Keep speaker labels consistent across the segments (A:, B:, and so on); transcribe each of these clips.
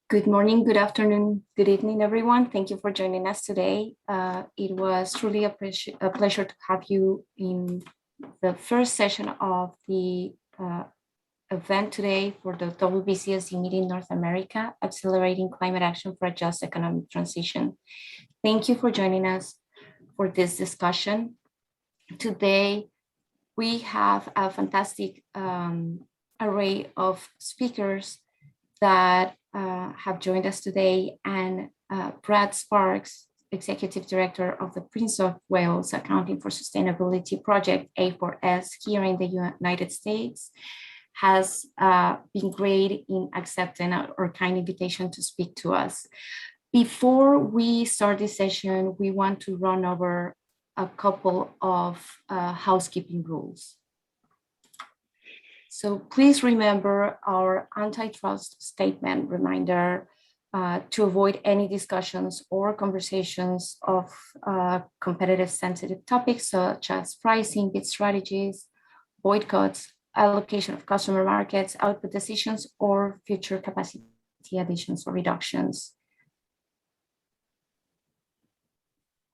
A: Good morning, good afternoon, good evening, everyone. Thank you for joining us today. It was truly a pleasure to have you in the first session of the event today for the WBCSD Meeting North America, Accelerating Climate Action for a Just Economic Transition. Thank you for joining us for this discussion. Today, we have a fantastic array of speakers that have joined us today, and Brad Sparks, Executive Director of the Prince of Wales Accounting for Sustainability Project, A4S, here in the United States, has been great in accepting our kind invitation to speak to us. Before we start this session, we want to run over a couple of housekeeping rules. So please remember our antitrust statement reminder to avoid any discussions or conversations of competitive sensitive topics such as pricing, bid strategies, boycotts, allocation of customer markets, output decisions, or future capacity additions or reductions.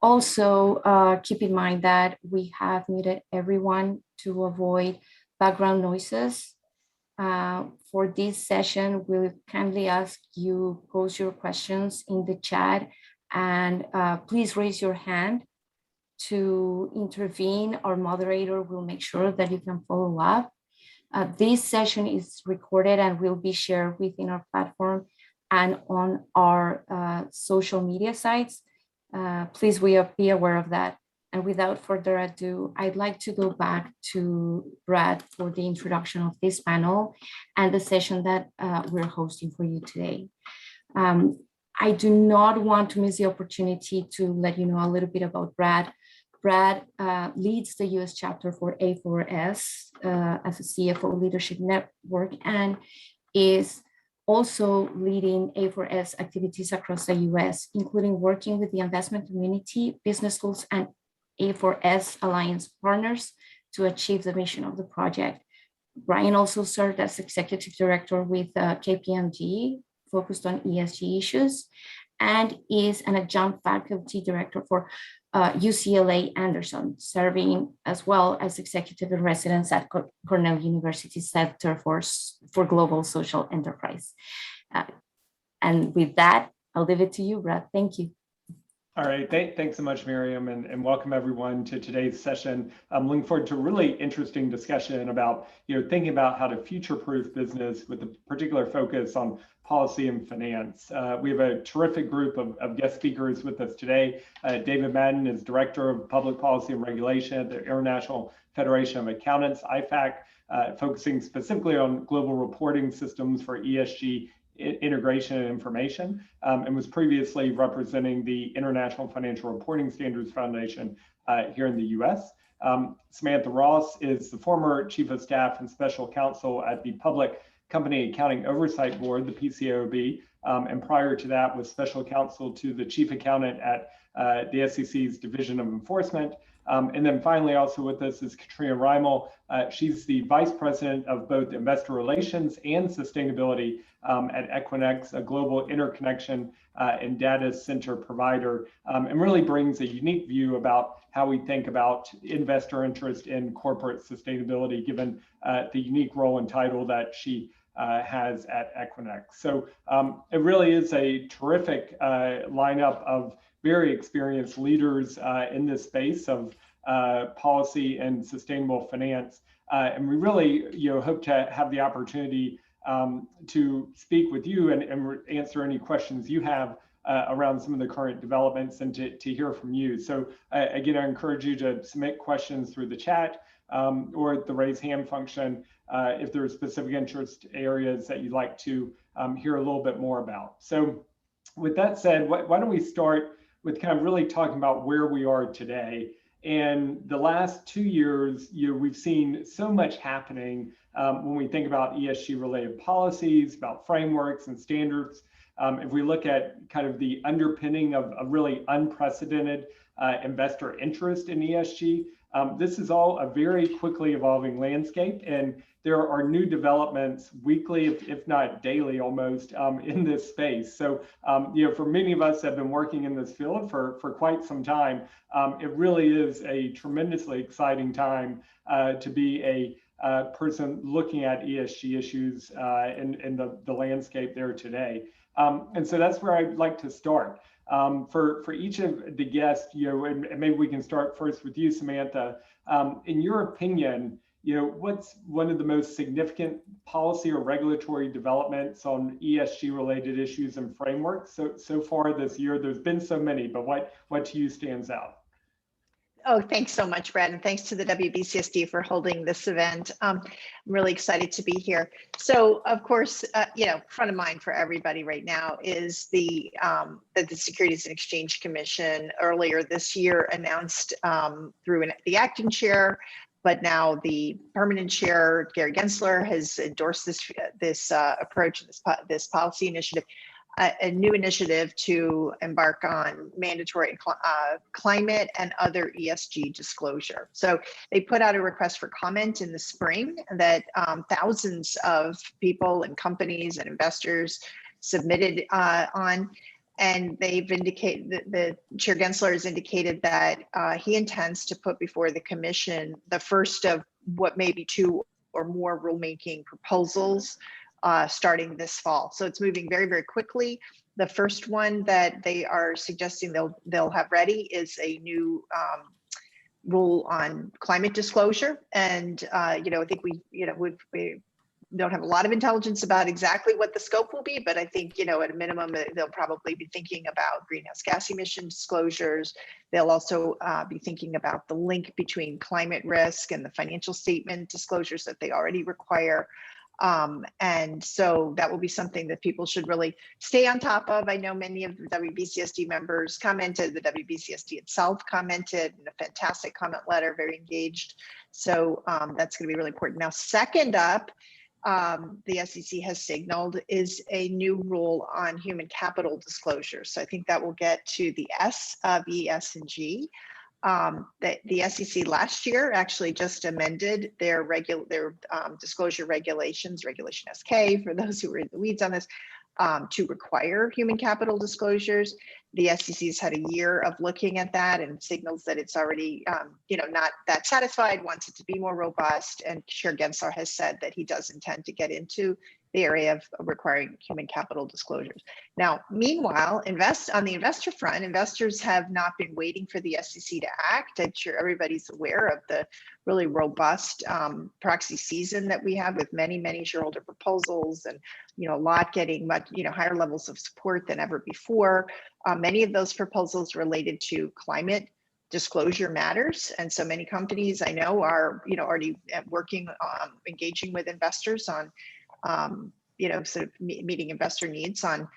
A: Also, keep in mind that we have muted everyone to avoid background noises. For this session, we'll kindly ask you pose your questions in the chat, and please raise your hand to intervene. Our moderator will make sure that you can follow up. This session is recorded and will be shared within our platform and on our social media sites. Please be aware of that. And without further ado, I'd like to go back to Brad for the introduction of this panel and the session that we're hosting for you today. I do not want to miss the opportunity to let you know a little bit about Brad. Brad leads the US chapter for A4S as a CFO Leadership Network, and is also leading A4S activities across the US, including working with the investment community, business schools, and A4S Alliance partners to achieve the mission of the project. Brian also served as Executive Director with KPMG, focused on ESG issues, and is an adjunct faculty director for UCLA Anderson, serving as well as Executive in Residence at Cornell University Center for Global Social Enterprise. And with that, I'll leave it to you, Brad. Thank you.
B: All right, thanks so much, Miriam, and welcome everyone to today's session. I'm looking forward to a really interesting discussion about, thinking about how to future-proof business with a particular focus on policy and finance. We have a terrific group of guest speakers with us today. David Madden is Director of Public Policy and Regulation at the International Federation of Accountants, IFAC, focusing specifically on global reporting systems for ESG integration and information, and was previously representing the International Financial Reporting Standards Foundation here in the US. Samantha Ross is the former Chief of Staff and Special Counsel at the Public Company Accounting Oversight Board, the PCAOB, and prior to that was Special Counsel to the Chief Accountant at the SEC's Division of Enforcement. And then finally also with us is Katrina Reimel. She's the Vice President of both Investor Relations and Sustainability at Equinix, a global interconnection and data center provider, and really brings a unique view about how we think about investor interest in corporate sustainability, given the unique role and title that she has at Equinix. So it really is a terrific lineup of very experienced leaders in this space of policy and sustainable finance. And we really hope to have the opportunity to speak with you and answer any questions you have around some of the current developments and to hear from you. So again, I encourage you to submit questions through the chat or the raise hand function if there are specific interest areas that you'd like to hear a little bit more about. So with that said, why don't we start with kind of really talking about where we are today. And the last 2 years, we've seen so much happening when we think about ESG related policies, about frameworks and standards. If we look at kind of the underpinning of a really unprecedented investor interest in ESG, This is all a very quickly evolving landscape, and there are new developments weekly, if not daily almost, in this space. So, for many of us that have been working in this field for quite some time, it really is a tremendously exciting time to be a person looking at ESG issues in the landscape there today. And so that's where I'd like to start. For each of the guests, and maybe we can start first with you, Samantha. In your opinion, what's one of the most significant policy or regulatory developments on ESG related issues and frameworks so far this year? There's been so many, but what to you stands out?
C: Oh, thanks so much, Brad, and thanks to the WBCSD for holding this event. I'm really excited to be here. So, of course, front of mind for everybody right now is that the Securities and Exchange Commission earlier this year announced through the acting chair, but now the permanent chair, Gary Gensler, has endorsed this approach, this policy initiative. A new initiative to embark on mandatory climate and other ESG disclosure. So they put out a request for comment in the spring that thousands of people and companies and investors submitted on, and they've indicated that the Chair Gensler has indicated that he intends to put before the commission the first of what may be two or more rulemaking proposals starting this fall. So it's moving very, very quickly. The first one that they are suggesting they'll have ready is a new rule on climate disclosure. And I think we don't have a lot of intelligence about exactly what the scope will be, but I think at a minimum they'll probably be thinking about greenhouse gas emission disclosures. They'll also be thinking about the link between climate risk and the financial statement disclosures that they already require. And so that will be something that people should really stay on top of. I know many of the WBCSD members commented, the WBCSD itself commented in a fantastic comment letter, very engaged. So that's going to be really important. Now, second up, the SEC has signaled is a new rule on human capital disclosure. So I think that will get to the S of E, S, and G. The SEC last year actually just amended their disclosure regulations, Regulation SK, for those who are in the weeds on this, to require human capital disclosures. The SEC's had a year of looking at that and signals that it's already, not that satisfied, wants it to be more robust. And Chair Gensler has said that he does intend to get into the area of requiring human capital disclosures. Now, meanwhile, on the investor front, investors have not been waiting for the SEC to act. I'm sure everybody's aware of the really robust proxy season that we have with many, many shareholder proposals and, a lot getting much, higher levels of support than ever before. Many of those proposals related to climate disclosure matters. And so many companies I know are, already working, engaging with investors on, sort of meeting investor needs on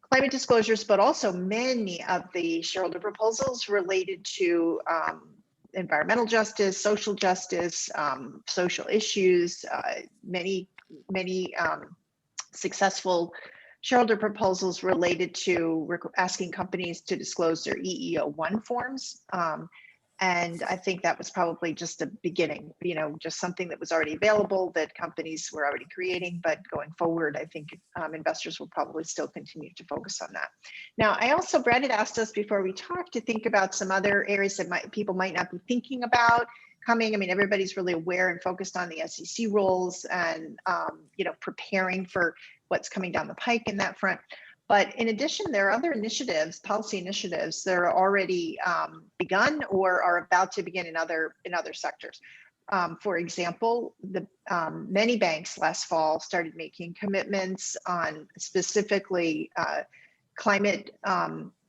C: climate disclosures, but also many of the shareholder proposals related to environmental justice, social issues, many successful shareholder proposals related to asking companies to disclose their EEO-1 forms. And I think that was probably just a beginning, just something that was already available that companies were already creating. But going forward, I think investors will probably still continue to focus on that. Now, Brad had asked us before we talked to think about some other areas that people might not be thinking about coming. I mean, everybody's really aware and focused on the SEC rules and, preparing for what's coming down the pike in that front. But in addition, there are other initiatives, policy initiatives that are already begun or are about to begin in other sectors. For example, many banks last fall started making commitments on specifically climate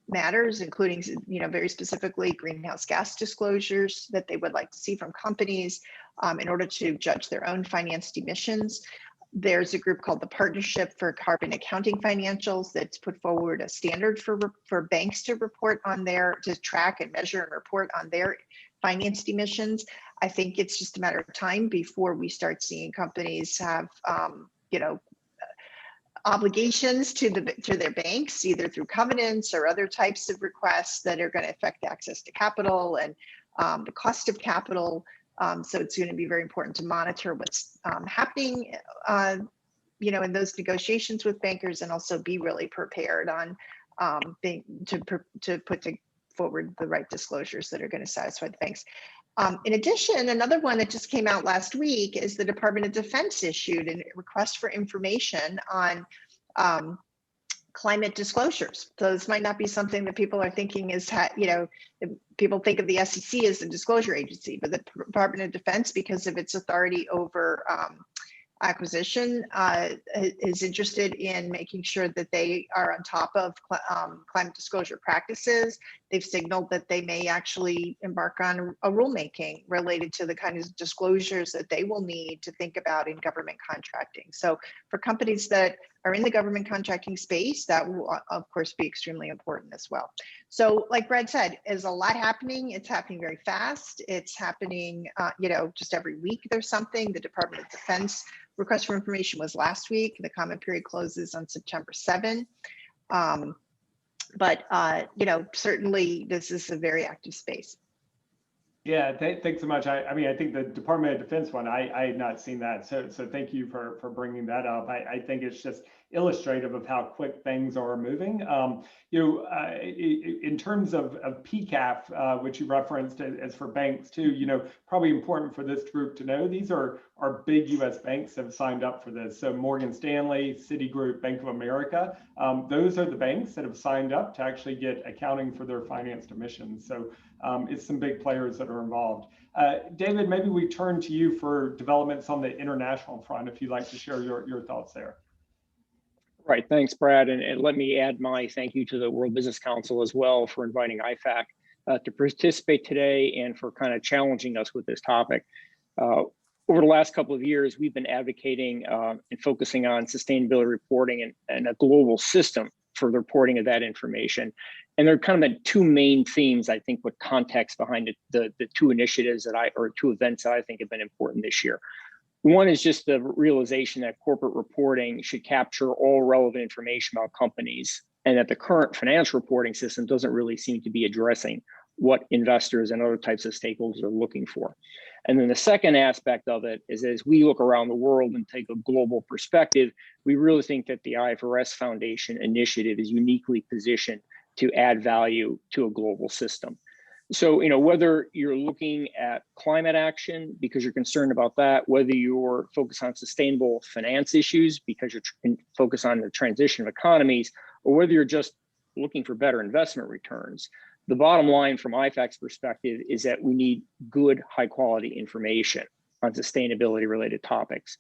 C: matters, including, very specifically greenhouse gas disclosures that they would like to see from companies in order to judge their own financed emissions. There's a group called the Partnership for Carbon Accounting Financials that's put forward a standard for banks to track and measure and report on their financed emissions. I think it's just a matter of time before we start seeing companies have, obligations to their banks, either through covenants or other types of requests that are going to affect access to capital and the cost of capital. So it's going to be very important to monitor what's happening, in those negotiations with bankers, and also be really prepared on to put forward the right disclosures that are going to satisfy the banks. In addition, another one that just came out last week is the Department of Defense issued a request for information on climate disclosures. So this might not be something that people are thinking is, people think of the SEC as a disclosure agency, but the Department of Defense, because of its authority over acquisition, is interested in making sure that they are on top of climate disclosure practices. They've signaled that they may actually embark on a rulemaking related to the kind of disclosures that they will need to think about in government contracting. So for companies that are in the government contracting space, that will of course be extremely important as well. So like Brad said, there's a lot happening. It's happening very fast. It's happening, just every week there's something. The Department of Defense request for information was last week. The comment period closes on September 7. But certainly this is a very active space.
B: Yeah, thanks so much. I mean, I think the Department of Defense one, I had not seen that. So thank you for bringing that up. I think it's just illustrative of how quick things are moving. In terms of PCAF, which you referenced as for banks too, probably important for this group to know, these are big US banks that have signed up for this. So Morgan Stanley, Citigroup, Bank of America, those are the banks that have signed up to actually get accounting for their financed emissions. So it's some big players that are involved. David, maybe we turn to you for developments on the international front, if you'd like to share your thoughts there.
D: Right, thanks, Brad. And let me add my thank you to the World Business Council as well for inviting IFAC to participate today and for kind of challenging us with this topic. Over the last couple of years, we've been advocating and focusing on sustainability reporting and a global system for the reporting of that information. And there are kind of the two main themes, I think, with context behind the two initiatives or two events that I think have been important this year. One is just the realization that corporate reporting should capture all relevant information about companies, and that the current financial reporting system doesn't really seem to be addressing what investors and other types of stakeholders are looking for. And then the second aspect of it is, as we look around the world and take a global perspective, we really think that the IFRS Foundation initiative is uniquely positioned to add value to a global system. So, whether you're looking at climate action because you're concerned about that, whether you're focused on sustainable finance issues because you're focused on the transition of economies, or whether you're just looking for better investment returns, the bottom line from IFAC's perspective is that we need good, high quality information on sustainability related topics.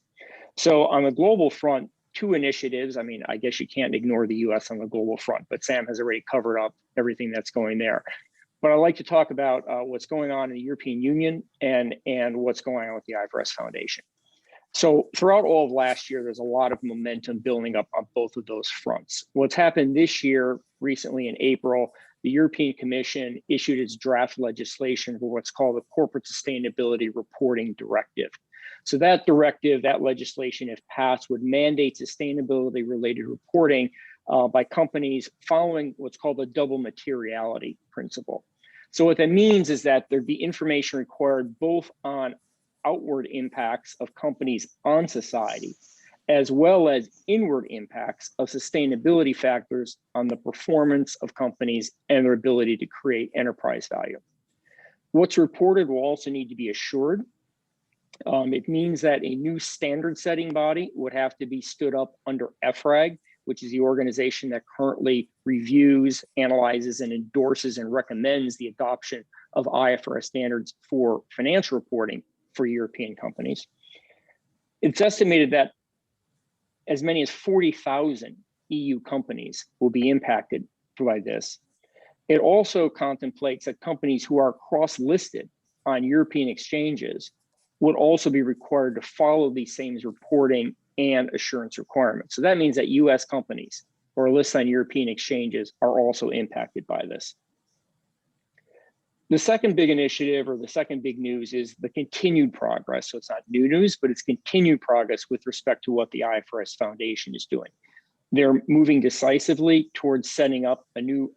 D: So on the global front, two initiatives. I mean, I guess you can't ignore the US on the global front, but Sam has already covered up everything that's going there. But I'd like to talk about what's going on in the European Union and what's going on with the IFRS Foundation. So throughout all of last year, there's a lot of momentum building up on both of those fronts. What's happened this year, recently in April, the European Commission issued its draft legislation for what's called the Corporate Sustainability Reporting Directive. So that directive, that legislation, if passed, would mandate sustainability related reporting by companies following what's called the double materiality principle. So what that means is that there'd be information required both on outward impacts of companies on society, as well as inward impacts of sustainability factors on the performance of companies and their ability to create enterprise value. What's reported will also need to be assured. It means that a new standard setting body would have to be stood up under EFRAG, which is the organization that currently reviews, analyzes, and endorses and recommends the adoption of IFRS standards for financial reporting for European companies. It's estimated that as many as 40,000 EU companies will be impacted by this. It also contemplates that companies who are cross-listed on European exchanges would also be required to follow these same reporting and assurance requirements. So that means that US companies who are listed on European exchanges are also impacted by this. The second big initiative, or the second big news, is the continued progress. So it's not new news, but it's continued progress with respect to what the IFRS Foundation is doing. They're moving decisively towards setting up a new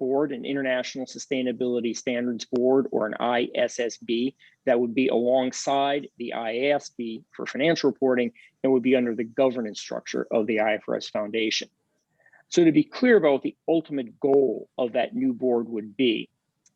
D: board, an International Sustainability Standards Board, or an ISSB, that would be alongside the IASB for financial reporting and would be under the governance structure of the IFRS Foundation. So to be clear about what the ultimate goal of that new board would be,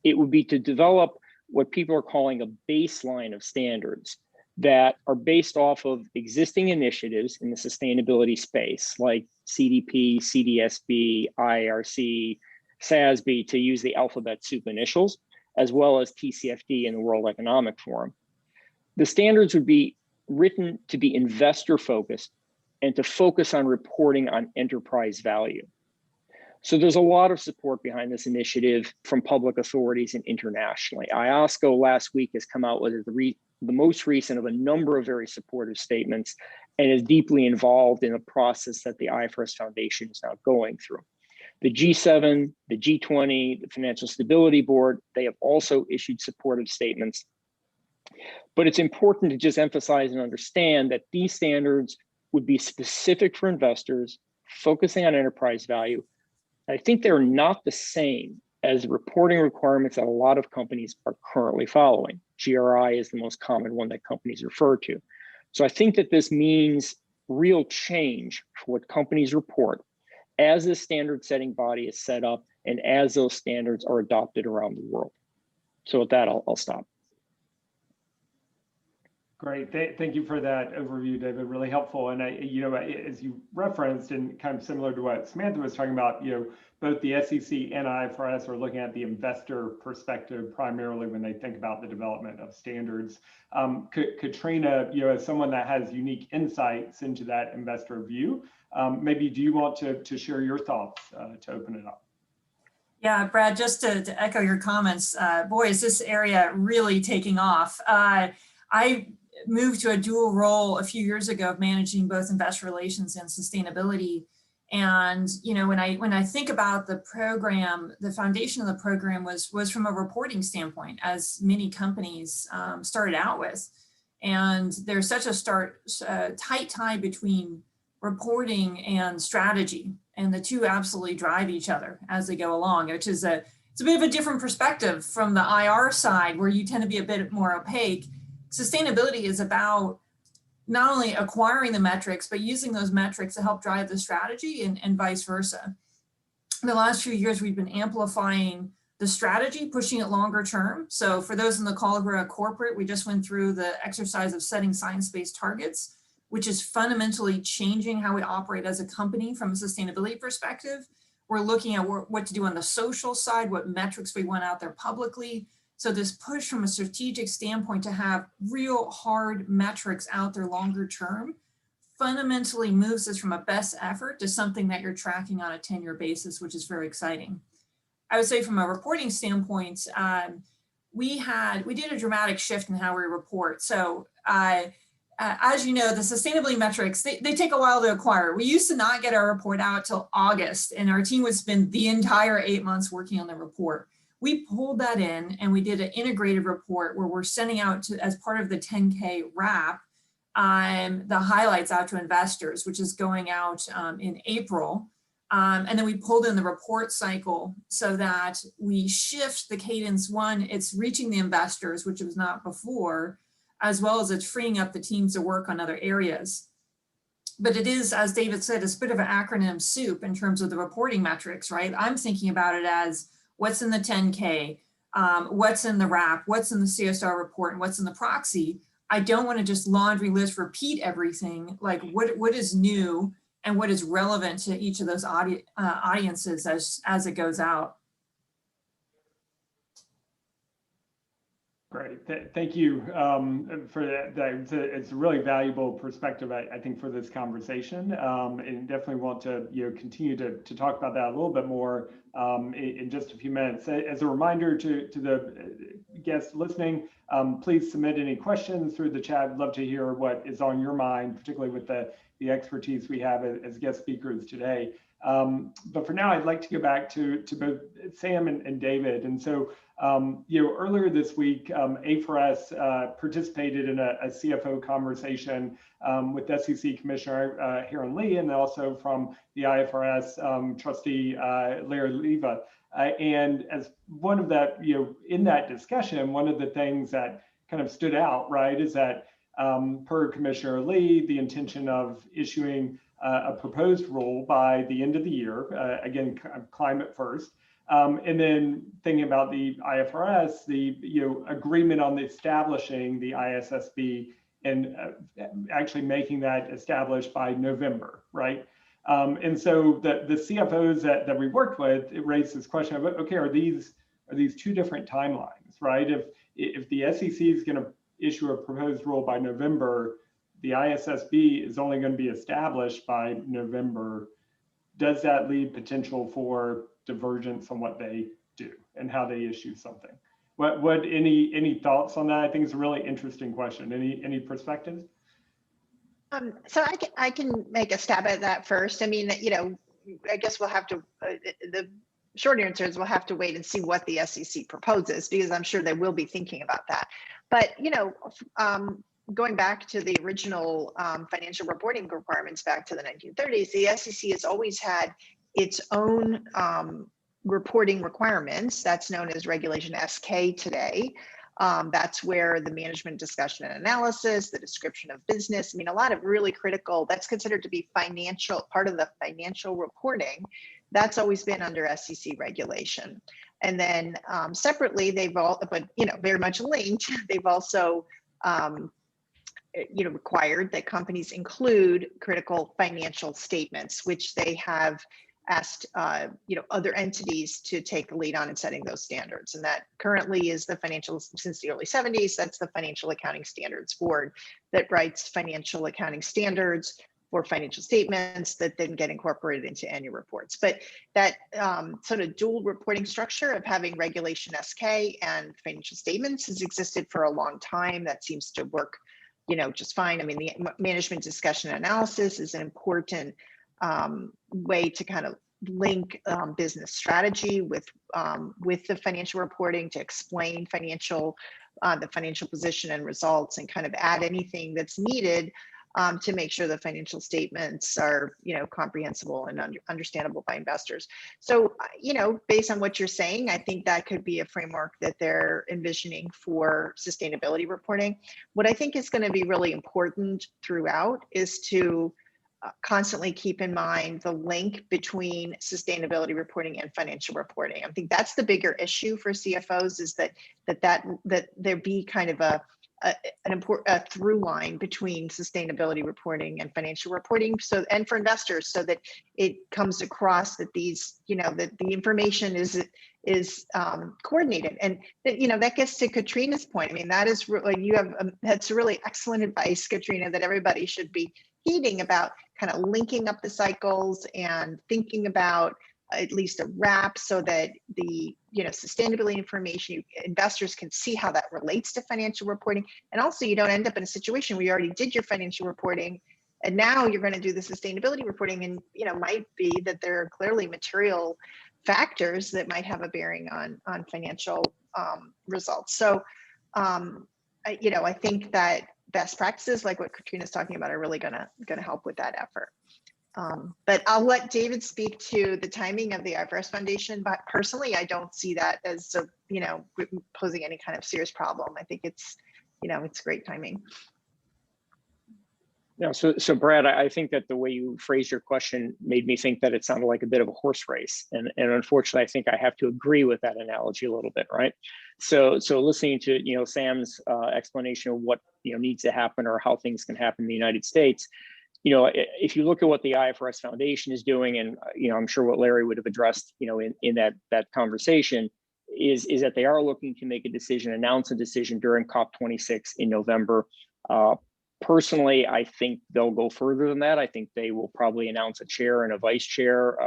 D: it would be to develop what people are calling a baseline of standards that are based off of existing initiatives in the sustainability space, like CDP, CDSB, IRC, SASB, to use the alphabet soup initials, as well as TCFD and the World Economic Forum. The standards would be written to be investor focused and to focus on reporting on enterprise value. So there's a lot of support behind this initiative from public authorities and internationally. IOSCO last week has come out with the most recent of a number of very supportive statements and is deeply involved in a process that the IFRS Foundation is now going through. The G7, the G20, the Financial Stability Board, they have also issued supportive statements. But it's important to just emphasize and understand that these standards would be specific for investors, focusing on enterprise value. I think they're not the same as the reporting requirements that a lot of companies are currently following. GRI is the most common one that companies refer to. So I think that this means real change for what companies report as this standard setting body is set up and as those standards are adopted around the world. So with that, I'll stop.
B: Great, thank you for that overview, David. Really helpful. And as you referenced, and kind of similar to what Samantha was talking about, both the SEC and IFRS are looking at the investor perspective primarily when they think about the development of standards. Katrina, as someone that has unique insights into that investor view, maybe do you want to share your thoughts to open it up?
E: Yeah, Brad, just to echo your comments, boy, is this area really taking off. I moved to a dual role a few years ago of managing both investor relations and sustainability. And when I think about the program, the foundation of the program was from a reporting standpoint, as many companies started out with. And there's such a tight tie between reporting and strategy, and the two absolutely drive each other as they go along, which is it's a bit of a different perspective from the IR side, where you tend to be a bit more opaque. Sustainability is about not only acquiring the metrics, but using those metrics to help drive the strategy and vice versa. In the last few years, we've been amplifying the strategy, pushing it longer term. So for those in the call who are at corporate, we just went through the exercise of setting science-based targets, which is fundamentally changing how we operate as a company from a sustainability perspective. We're looking at what to do on the social side, what metrics we want out there publicly. So this push from a strategic standpoint to have real hard metrics out there longer term fundamentally moves us from a best effort to something that you're tracking on a 10-year basis, which is very exciting. I would say from a reporting standpoint, we did a dramatic shift in how we report. So as you know, the sustainability metrics, they take a while to acquire. We used to not get our report out till August, and our team would spend the entire 8 months working on the report. We pulled that in and we did an integrated report where we're sending out as part of the 10K wrap, the highlights out to investors, which is going out in April. And then we pulled in the report cycle so that we shift the cadence. One, it's reaching the investors, which it was not before, as well as it's freeing up the teams to work on other areas. But it is, as David said, it's a bit of an acronym soup in terms of the reporting metrics, right? I'm thinking about it as what's in the 10K, what's in the wrap, what's in the CSR report, and what's in the proxy. I don't want to just laundry list, repeat everything. Like what is new and what is relevant to each of those audiences as it goes out.
B: Great, thank you for that. It's a really valuable perspective, I think, for this conversation, and definitely want to continue to talk about that a little bit more in just a few minutes. As a reminder to the guests listening, please submit any questions through the chat. I'd love to hear what is on your mind, particularly with the expertise we have as guest speakers today. But for now, I'd like to go back to both Sam and David. And so, earlier this week, A4S participated in a CFO conversation with SEC Commissioner Heron Lee, and also from the IFRS trustee Larry Leva. And as one of that, in that discussion, one of the things that kind of stood out, right, is that per Commissioner Lee, the intention of issuing a proposed rule by the end of the year, again, climate first. And then thinking about the IFRS, the agreement on establishing the ISSB and actually making that established by November, right? And so the CFOs that we worked with, it raised this question of, okay, are these two different timelines, right? If the SEC is going to issue a proposed rule by November, the ISSB is only going to be established by November. Does that leave potential for divergence on what they do and how they issue something? Any thoughts on that? I think it's a really interesting question. Any perspectives?
C: So I can make a stab at that first. I mean, I guess we'll have to, the short answer is we'll have to wait and see what the SEC proposes, because I'm sure they will be thinking about that. But, going back to the original financial reporting requirements back to the 1930s, the SEC has always had its own reporting requirements. That's known as Regulation SK today. That's where the management discussion and analysis, the description of business, I mean, a lot of really critical, that's considered to be financial, part of the financial reporting. That's always been under SEC regulation. And then separately, they've all, but, very much linked, they've also, required that companies include critical financial statements, which they have asked other entities to take the lead on in setting those standards. And that currently is the since the early 70s, that's the Financial Accounting Standards Board that writes financial accounting standards for financial statements that then get incorporated into annual reports. But that sort of dual reporting structure of having Regulation SK and financial statements has existed for a long time. That seems to work just fine. I mean, the management discussion and analysis is an important way to kind of link business strategy with the financial reporting, to explain the financial position and results, and kind of add anything that's needed to make sure the financial statements are comprehensible and understandable by investors. So based on what you're saying, I think that could be a framework that they're envisioning for sustainability reporting. What I think is going to be really important throughout is to constantly keep in mind the link between sustainability reporting and financial reporting. I think that's the bigger issue for CFOs, is that there be kind of a through line between sustainability reporting and financial reporting, and for investors, so that it comes across that these, that the information is coordinated. And that gets to Katrina's point. I mean, that is really, that's really excellent advice, Katrina, that everybody should be heeding about, kind of linking up the cycles and thinking about at least a wrap, so that the sustainability information, investors can see how that relates to financial reporting. And also, you don't end up in a situation where you already did your financial reporting and now you're going to do the sustainability reporting, and might be that there are clearly material factors that might have a bearing on financial results. So I think that best practices like what Katrina's talking about are really going to help with that effort. But I'll let David speak to the timing of the IFRS Foundation. But personally, I don't see that as posing any kind of serious problem. I think it's great timing.
D: No, so Brad, I think that the way you phrased your question made me think that it sounded like a bit of a horse race, and unfortunately, I think I have to agree with that analogy a little bit, right? So listening to Sam's explanation of what needs to happen or how things can happen in the United States. If you look at what the IFRS Foundation is doing, and I'm sure what Larry would have addressed, in that conversation, is that they are looking to make a decision, announce a decision during COP26 in November. Personally, I think they'll go further than that. I think they will probably announce a chair and a vice chair.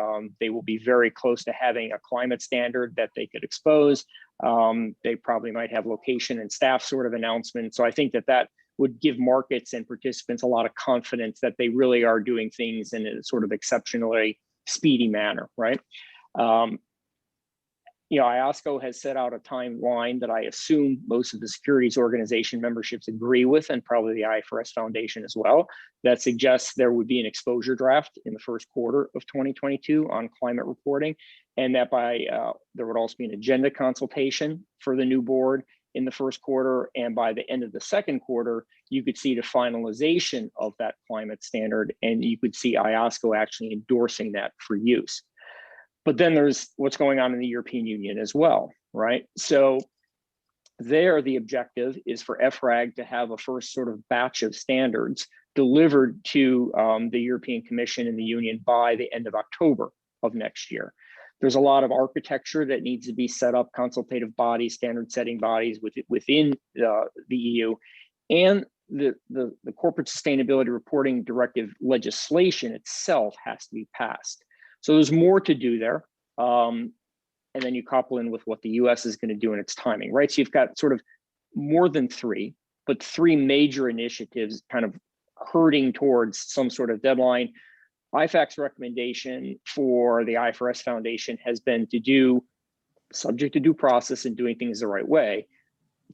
D: They will be very close to having a climate standard that they could expose. They probably might have location and staff sort of announcement. So I think that would give markets and participants a lot of confidence that they really are doing things in a sort of exceptionally speedy manner, right? IOSCO has set out a timeline that I assume most of the securities organization memberships agree with, and probably the IFRS Foundation as well, that suggests there would be an exposure draft in the first quarter of 2022 on climate reporting, and that there would also be an agenda consultation for the new board in the first quarter, and by the end of the second quarter, you could see the finalization of that climate standard, and you could see IOSCO actually endorsing that for use. But then there's what's going on in the European Union as well, right? So there, the objective is for EFRAG to have a first sort of batch of standards delivered to the European Commission and the Union by the end of October of next year. There's a lot of architecture that needs to be set up, consultative bodies, standard setting bodies within the EU, and the Corporate Sustainability Reporting Directive legislation itself has to be passed. So there's more to do there. And then you couple in with what the US is going to do in its timing, right? So you've got sort of more than three major initiatives kind of herding towards some sort of deadline. IFAC's recommendation for the IFRS Foundation has been to do, subject to due process and doing things the right way,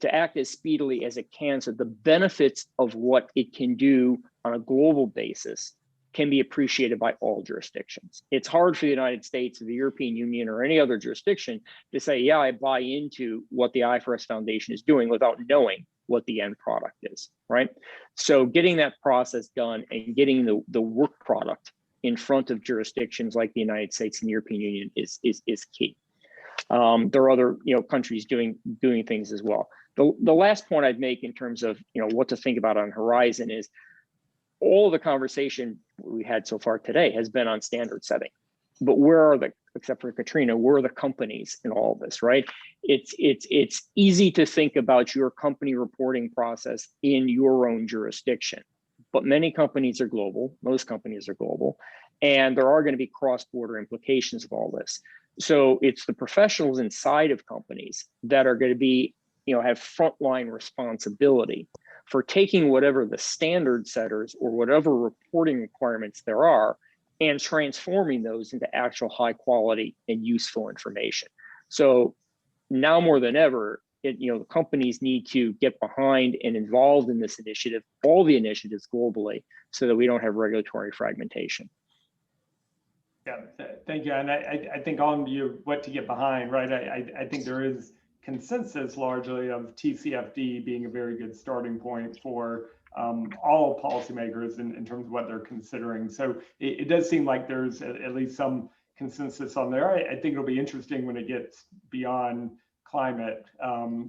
D: to act as speedily as it can so the benefits of what it can do on a global basis can be appreciated by all jurisdictions. It's hard for the United States or the European Union or any other jurisdiction to say, yeah, I buy into what the IFRS Foundation is doing without knowing what the end product is, right? So getting that process done and getting the work product in front of jurisdictions like the United States and the European Union is key. There are other countries doing things as well. The last point I'd make in terms of what to think about on horizon is all the conversation we had so far today has been on standard setting, but where are except for Katrina, where are the companies in all of this, right? It's easy to think about your company reporting process in your own jurisdiction, but many companies are global, most companies are global, and there are going to be cross-border implications of all this. So it's the professionals inside of companies that are going to be, have frontline responsibility for taking whatever the standard setters or whatever reporting requirements there are and transforming those into actual high quality and useful information. So now more than ever, the companies need to get behind and involved in this initiative, all the initiatives globally, so that we don't have regulatory fragmentation.
B: Yeah, thank you. And I think on what to get behind, right? I think there is consensus largely of TCFD being a very good starting point for all policymakers in terms of what they're considering. So it does seem like there's at least some consensus on there. I think it'll be interesting when it gets beyond climate,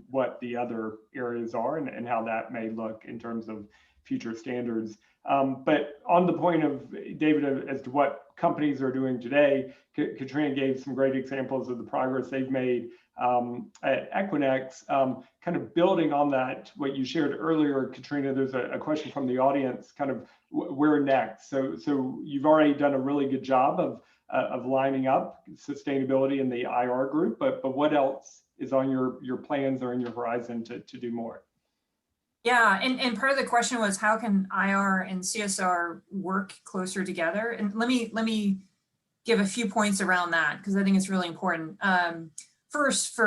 B: what the other areas are and how that may look in terms of future standards. But on the point of, David, as to what companies are doing today, Katrina gave some great examples of the progress they've made at Equinix. Kind of building on that, what you shared earlier, Katrina, there's a question from the audience, kind of where next? So you've already done a really good job of lining up sustainability in the IR group, but what else is on your plans or in your horizon to do more?
E: Yeah, and part of the question was how can IR and CSR work closer together? And let me give a few points around that because I think it's really important. First,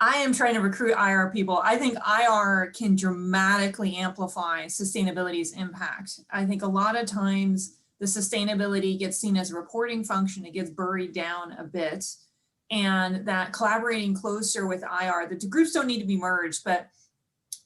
E: I am trying to recruit IR people. I think IR can dramatically amplify sustainability's impact. I think a lot of times the sustainability gets seen as a reporting function. It gets buried down a bit, and that collaborating closer with IR, the two groups don't need to be merged, but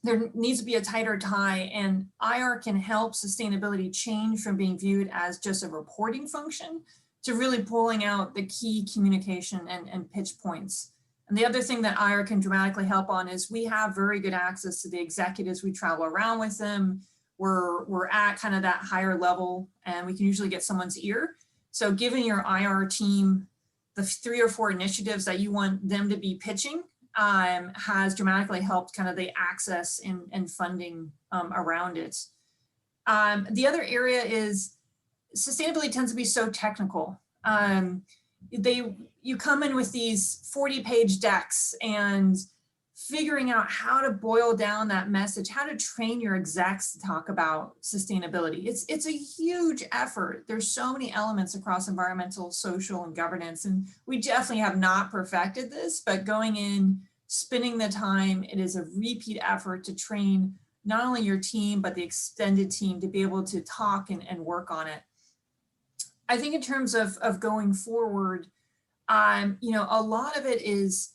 E: there needs to be a tighter tie, and IR can help sustainability change from being viewed as just a reporting function to really pulling out the key communication and pitch points. And the other thing that IR can dramatically help on is we have very good access to the executives. We travel around with them. We're at kind of that higher level, and we can usually get someone's ear. So giving your IR team the 3 or 4 initiatives that you want them to be pitching has dramatically helped kind of the access and funding around it. The other area is sustainability tends to be so technical. You come in with these 40-page decks and figuring out how to boil down that message, how to train your execs to talk about sustainability. It's a huge effort. There's so many elements across environmental, social, and governance, and we definitely have not perfected this, but going in, spending the time, it is a repeat effort to train not only your team, but the extended team to be able to talk and work on it. I think in terms of going forward, you know, a lot of it is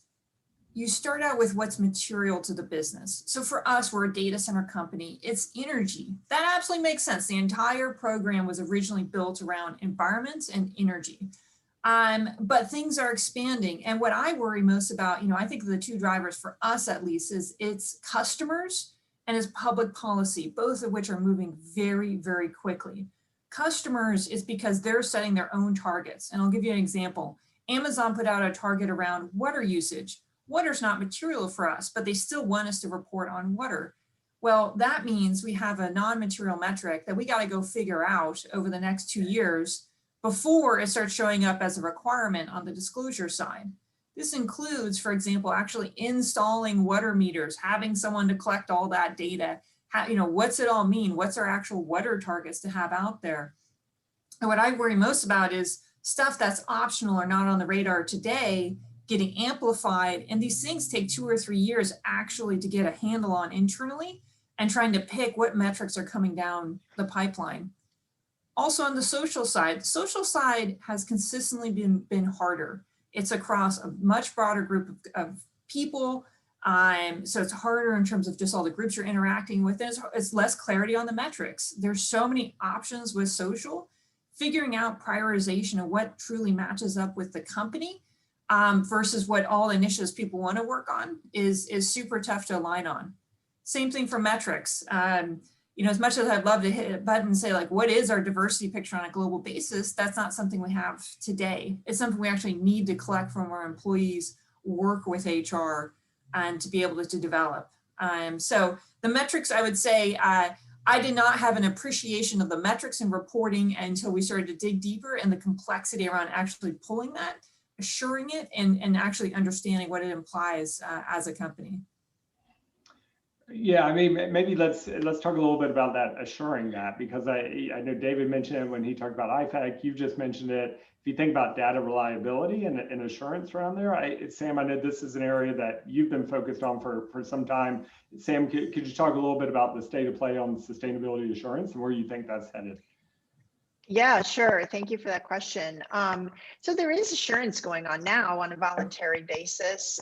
E: you start out with what's material to the business. So for us, we're a data center company. It's energy. That absolutely makes sense. The entire program was originally built around environment and energy. But things are expanding. And what I worry most about, you know, I think the two drivers for us at least is it's customers and it's public policy, both of which are moving very, very quickly. Customers is because they're setting their own targets. And I'll give you an example. Amazon put out a target around water usage. Water's not material for us, but they still want us to report on water. Well, that means we have a non-material metric that we got to go figure out over the next 2 years before it starts showing up as a requirement on the disclosure side. This includes, for example, actually installing water meters, having someone to collect all that data. How, you know, what's it all mean? What's our actual water targets to have out there? And what I worry most about is stuff that's optional or not on the radar today getting amplified. And these things take 2 or 3 years actually to get a handle on internally and trying to pick what metrics are coming down the pipeline. Also on the social side has consistently been harder. It's across a much broader group of people. So it's harder in terms of just all the groups you're interacting with. It's less clarity on the metrics. There's so many options with social. Figuring out prioritization of what truly matches up with the company versus what all initiatives people want to work on is super tough to align on. Same thing for metrics. You know, as much as I'd love to hit a button and say like, what is our diversity picture on a global basis? That's not something we have today. It's something we actually need to collect from our employees, work with HR, and to be able to develop. So the metrics, I would say, I did not have an appreciation of the metrics and reporting until we started to dig deeper and the complexity around actually pulling that, assuring it, and actually understanding what it implies as a company.
B: Yeah, I mean, maybe let's talk a little bit about that, assuring that, because I know David mentioned it when he talked about IFAC. You just mentioned it. If you think about data reliability and assurance around there, Sam, I know this is an area that you've been focused on for some time. Sam, could you talk a little bit about the state of play on sustainability assurance and where you think that's headed?
C: Yeah, sure. Thank you for that question. So there is assurance going on now on a voluntary basis.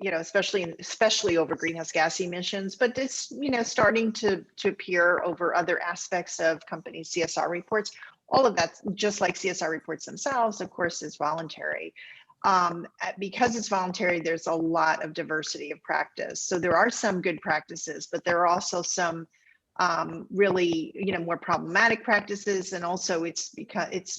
C: You know, especially over greenhouse gas emissions, but it's, you know, starting to appear over other aspects of companies' CSR reports. All of that, just like CSR reports themselves, of course, is voluntary. Because it's voluntary, there's a lot of diversity of practice. So there are some good practices, but there are also some really, you know, more problematic practices. And also it's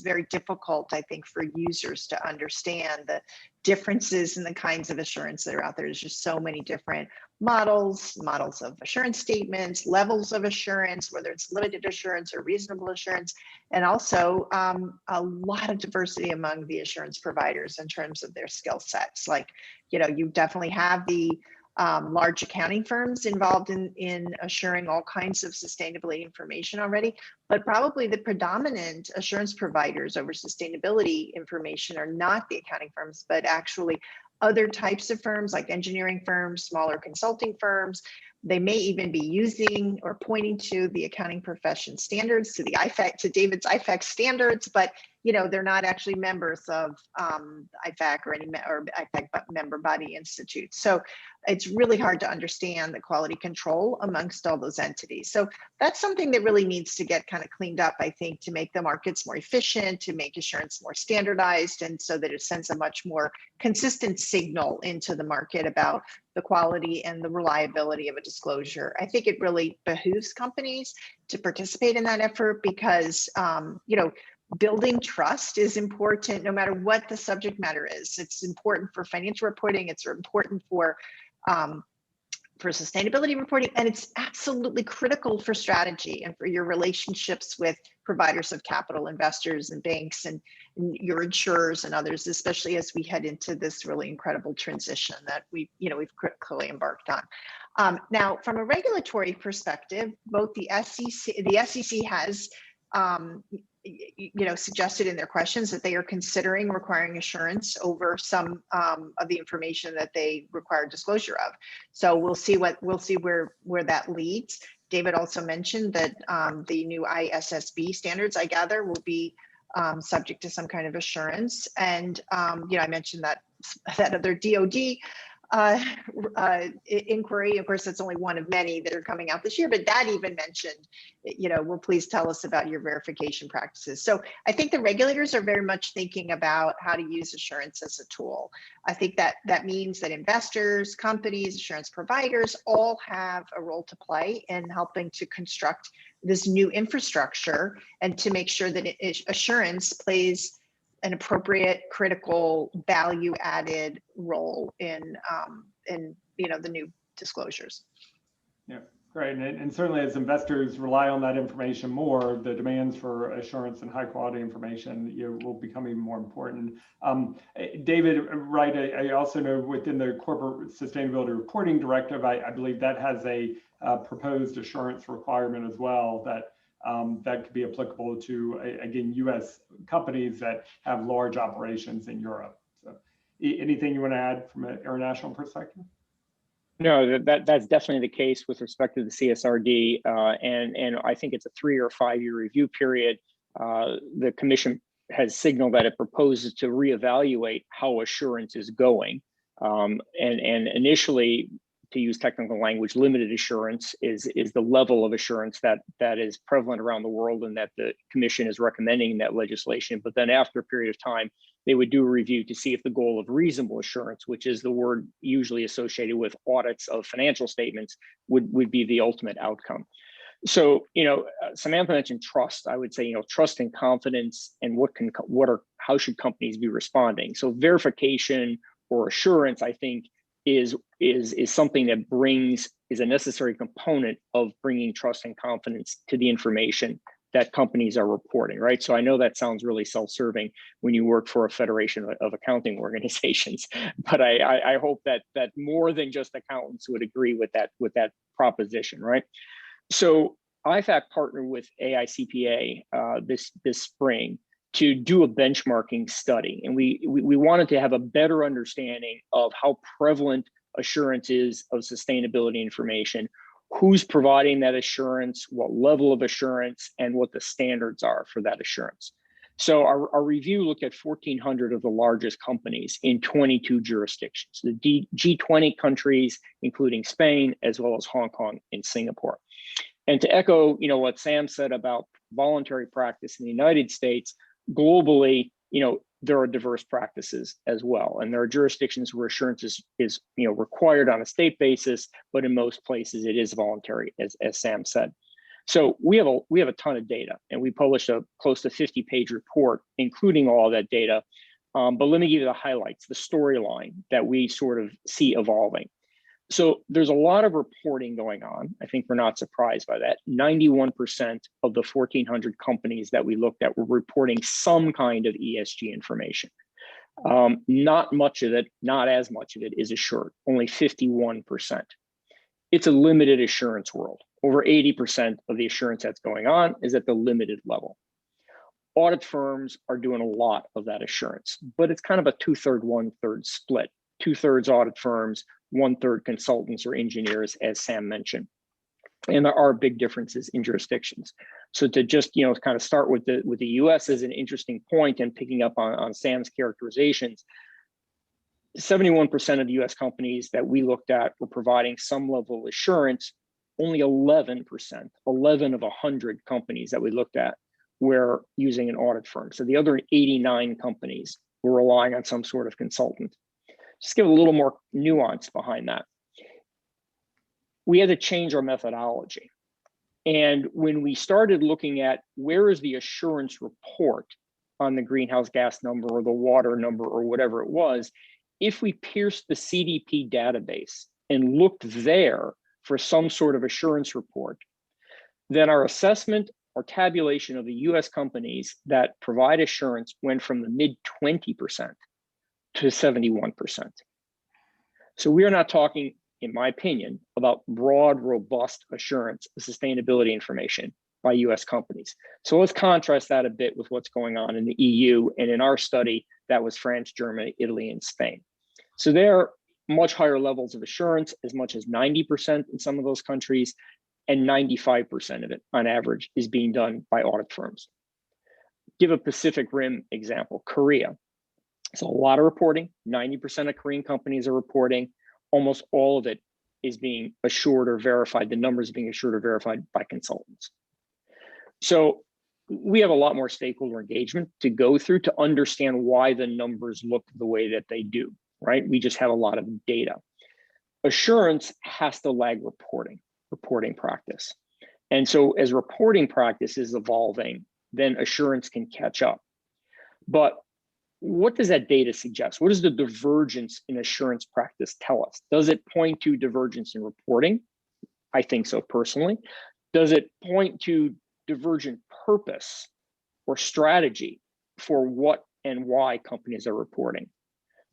C: very difficult, I think, for users to understand the differences in the kinds of assurance that are out there. There's just so many different models of assurance statements, levels of assurance, whether it's limited assurance or reasonable assurance, and also a lot of diversity among the assurance providers in terms of their skill sets. Like, you know, you definitely have the large accounting firms involved in assuring all kinds of sustainability information already, but probably the predominant assurance providers over sustainability information are not the accounting firms, but actually other types of firms like engineering firms, smaller consulting firms. They may even be using or pointing to the accounting profession standards, to the IFAC, to David's IFAC standards, but you know, they're not actually members of IFAC or IFAC member body institutes. So it's really hard to understand the quality control amongst all those entities. So that's something that really needs to get kind of cleaned up, I think, to make the markets more efficient, to make assurance more standardized, and so that it sends a much more consistent signal into the market about the quality and the reliability of a disclosure. I think it really behooves companies to participate in that effort because, you know, building trust is important no matter what the subject matter is. It's important for financial reporting. It's important for for sustainability reporting, and it's absolutely critical for strategy and for your relationships with providers of capital, investors and banks and your insurers and others, especially as we head into this really incredible transition that we've clearly embarked on. Now, from a regulatory perspective, both the SEC has suggested in their questions that they are considering requiring assurance over some of the information that they require disclosure of. So we'll see where that leads. David also mentioned that the new ISSB standards, I gather, will be subject to some kind of assurance. And I mentioned that other DoD inquiry. Of course, that's only one of many that are coming out this year, but that even mentioned, well, please tell us about your verification practices. So I think the regulators are very much thinking about how to use assurance as a tool. I think that means that investors, companies, assurance providers all have a role to play in helping to construct this new infrastructure and to make sure that assurance plays an appropriate, critical, value-added role in the new disclosures.
B: Yeah, great. And certainly as investors rely on that information more, the demands for assurance and high quality information will become even more important. David, right, I also know within the Corporate Sustainability Reporting Directive, I believe that has a proposed assurance requirement as well that could be applicable to, again, U.S. companies that have large operations in Europe. So anything you want to add from an international perspective?
D: No, that's definitely the case with respect to the CSRD, and I think it's a 3 or 5 year review period. The Commission has signaled that it proposes to reevaluate how assurance is going, and initially, to use technical language, limited assurance is the level of assurance that is prevalent around the world and that the Commission is recommending in that legislation. But then after a period of time, they would do a review to see if the goal of reasonable assurance, which is the word usually associated with audits of financial statements, would be the ultimate outcome. So, Samantha mentioned trust. I would say, trust and confidence, and how should companies be responding? So verification or assurance, I think, is something that is a necessary component of bringing trust and confidence to the information that companies are reporting, right? So I know that sounds really self-serving when you work for a federation of accounting organizations, but I hope that more than just accountants would agree with that proposition, right? So IFAC partnered with AICPA this spring to do a benchmarking study. And we wanted to have a better understanding of how prevalent assurance is of sustainability information, who's providing that assurance, what level of assurance, and what the standards are for that assurance. So our review looked at 1,400 of the largest companies in 22 jurisdictions, the G20 countries, including Spain, as well as Hong Kong and Singapore. And to echo, what Sam said about voluntary practice in the United States, globally, there are diverse practices as well. And there are jurisdictions where assurance is required on a state basis, but in most places it is voluntary, as Sam said. So we have a ton of data, and we published a close to 50-page report, including all of that data. But let me give you the highlights, the storyline that we sort of see evolving. So there's a lot of reporting going on. I think we're not surprised by that. 91% of the 1,400 companies that we looked at were reporting some kind of ESG information. Not as much of it is assured, only 51%. It's a limited assurance world. Over 80% of the assurance that's going on is at the limited level. Audit firms are doing a lot of that assurance, but it's kind of a 2/3, 1/3 split. 2/3 audit firms, 1/3 consultants or engineers, as Sam mentioned. And there are big differences in jurisdictions. So to just kind of start with the US as an interesting point, and picking up on Sam's characterizations, 71% of US companies that we looked at were providing some level of assurance. Only 11%, 11 of 100 companies that we looked at were using an audit firm. So the other 89 companies were relying on some sort of consultant. Just give a little more nuance behind that. We had to change our methodology. And when we started looking at where is the assurance report on the greenhouse gas number or the water number or whatever it was, if we pierced the CDP database and looked there for some sort of assurance report, then our assessment or tabulation of the US companies that provide assurance went from the mid 20% to 71%. So we are not talking, in my opinion, about broad, robust assurance of sustainability information by US companies. So let's contrast that a bit with what's going on in the EU. And in our study, that was France, Germany, Italy, and Spain. So there are much higher levels of assurance, as much as 90% in some of those countries, and 95% of it on average is being done by audit firms. Give a Pacific Rim example, Korea. So a lot of reporting, 90% of Korean companies are reporting, almost all of it is being assured or verified, the numbers being assured or verified by consultants. So we have a lot more stakeholder engagement to go through to understand why the numbers look the way that they do, right? We just have a lot of data. Assurance has to lag reporting practice. And so as reporting practice is evolving, then assurance can catch up. But what does that data suggest? What does the divergence in assurance practice tell us? Does it point to divergence in reporting? I think so personally. Does it point to divergent purpose or strategy for what and why companies are reporting?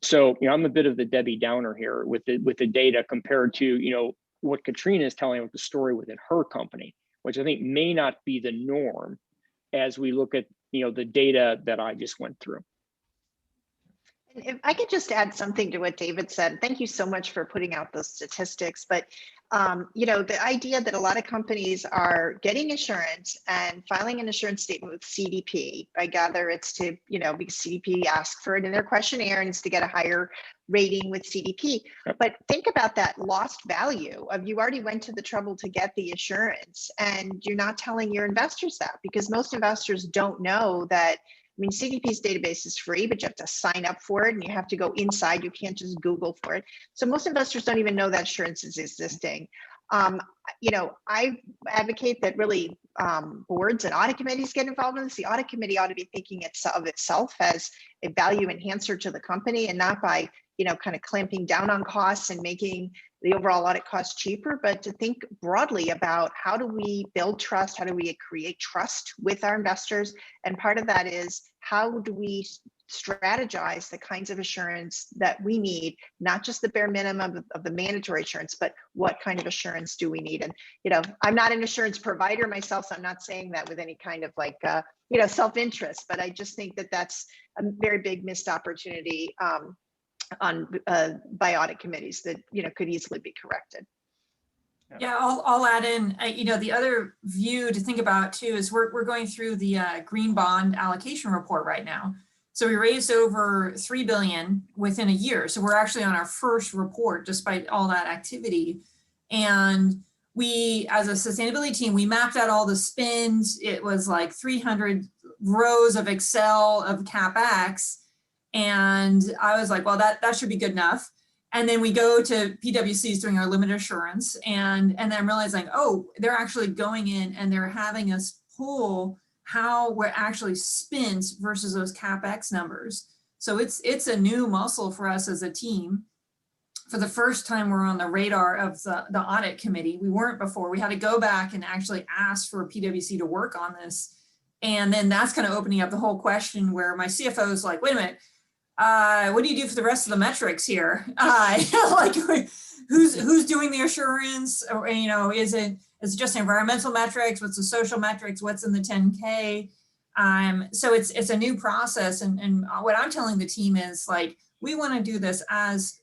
D: So, I'm a bit of the Debbie Downer here with the data compared to, what Katrina is telling with the story within her company, which I think may not be the norm as we look at, the data that I just went through.
C: If I could just add something to what David said, thank you so much for putting out those statistics. But, the idea that a lot of companies are getting assurance and filing an assurance statement with CDP, I gather it's to, because CDP asks for it in their questionnaire and it's to get a higher rating with CDP. But think about that lost value of you already went to the trouble to get the assurance and you're not telling your investors that, because most investors don't know that. CDP's database is free, but you have to sign up for it and you have to go inside. You can't just Google for it. So most investors don't even know that assurance is existing. I advocate that really boards and audit committees get involved in this. The audit committee ought to be thinking of itself as a value enhancer to the company and not by, kind of clamping down on costs and making the overall audit cost cheaper, but to think broadly about how do we build trust? How do we create trust with our investors? And part of that is how do we strategize the kinds of assurance that we need, not just the bare minimum of the mandatory assurance, but what kind of assurance do we need? And, I'm not an assurance provider myself, so I'm not saying that with any kind of self-interest, but I just think that that's a very big missed opportunity by audit committees that could easily be corrected.
E: Yeah, I'll add in. The other view to think about too is we're going through the green bond allocation report right now. So we raised over $3 billion within a year. So we're actually on our first report despite all that activity. And we, as a sustainability team, we mapped out all the spends. It was like 300 rows of Excel of CapEx. And I was like, well, that should be good enough. And then we go to PwC's doing our limited assurance and then I'm realizing, oh, they're actually going in and they're having us pull how we're actually spent versus those CapEx numbers. So it's a new muscle for us as a team. For the first time, we're on the radar of the audit committee. We weren't before. We had to go back and actually ask for PwC to work on this. And then that's kind of opening up the whole question where my CFO is like, wait a minute, what do you do for the rest of the metrics here? Like who's doing the assurance? Or, is it just environmental metrics? What's the social metrics? What's in the 10K? So it's a new process. And what I'm telling the team is like, we want to do this as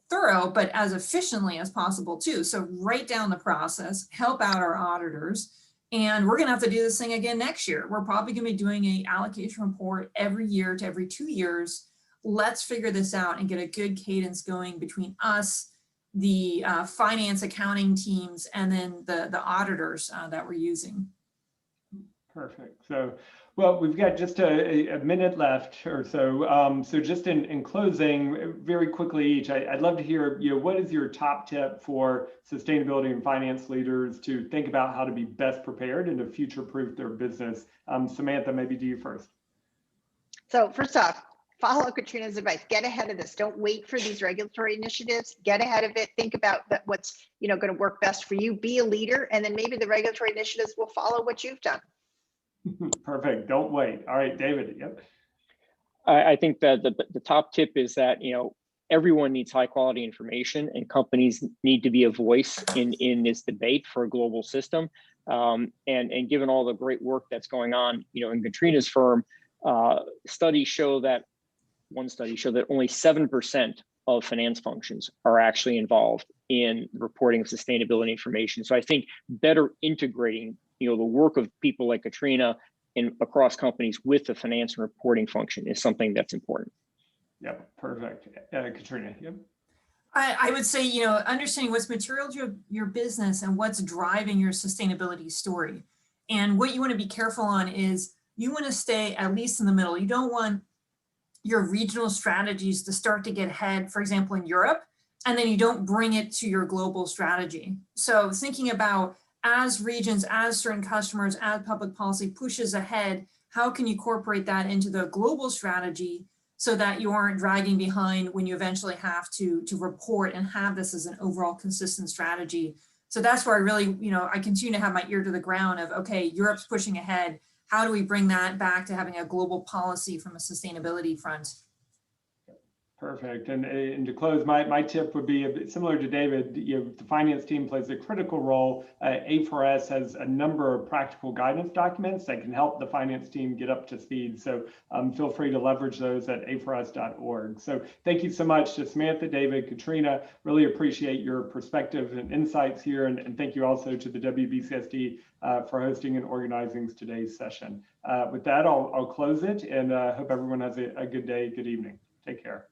E: thorough, but as efficiently as possible too. So write down the process, help out our auditors. And we're going to have to do this thing again next year. We're probably going to be doing an allocation report every year to every 2 years. Let's figure this out and get a good cadence going between us, the finance accounting teams, and then the auditors that we're using.
B: Perfect. So, well, we've got just a minute left or so. So just in closing, very quickly each, I'd love to hear, what is your top tip for sustainability and finance leaders to think about how to be best prepared and to future-proof their business? Samantha, maybe to you first.
C: So first off, follow Katrina's advice. Get ahead of this. Don't wait for these regulatory initiatives. Get ahead of it. Think about what's going to work best for you. Be a leader, and then maybe the regulatory initiatives will follow what you've done.
B: Perfect. Don't wait. All right, David. Yep.
D: I think that the top tip is that everyone needs high quality information, and companies need to be a voice in this debate for a global system. And given all the great work that's going on, in Katrina's firm, one study showed that only 7% of finance functions are actually involved in reporting of sustainability information. So I think better integrating, the work of people like Katrina across companies with the finance and reporting function is something that's important.
B: Yep, perfect. Katrina, yep.
E: I would say, understanding what's material to your business and what's driving your sustainability story. And what you want to be careful on is you want to stay at least in the middle. You don't want your regional strategies to start to get ahead, for example, in Europe, and then you don't bring it to your global strategy. So thinking about as regions, as certain customers, as public policy pushes ahead, how can you incorporate that into the global strategy so that you aren't dragging behind when you eventually have to report and have this as an overall consistent strategy. So that's where I really, I continue to have my ear to the ground of, okay, Europe's pushing ahead. How do we bring that back to having a global policy from a sustainability front?
B: Perfect. And to close, my tip would be a bit similar to David. The finance team plays a critical role. A4S has a number of practical guidance documents that can help the finance team get up to speed. So feel free to leverage those at a4s.org. So thank you so much to Samantha, David, Katrina. Really appreciate your perspective and insights here. And thank you also to the WBCSD for hosting and organizing today's session. With that, I'll close it, and hope everyone has a good day, good evening. Take care.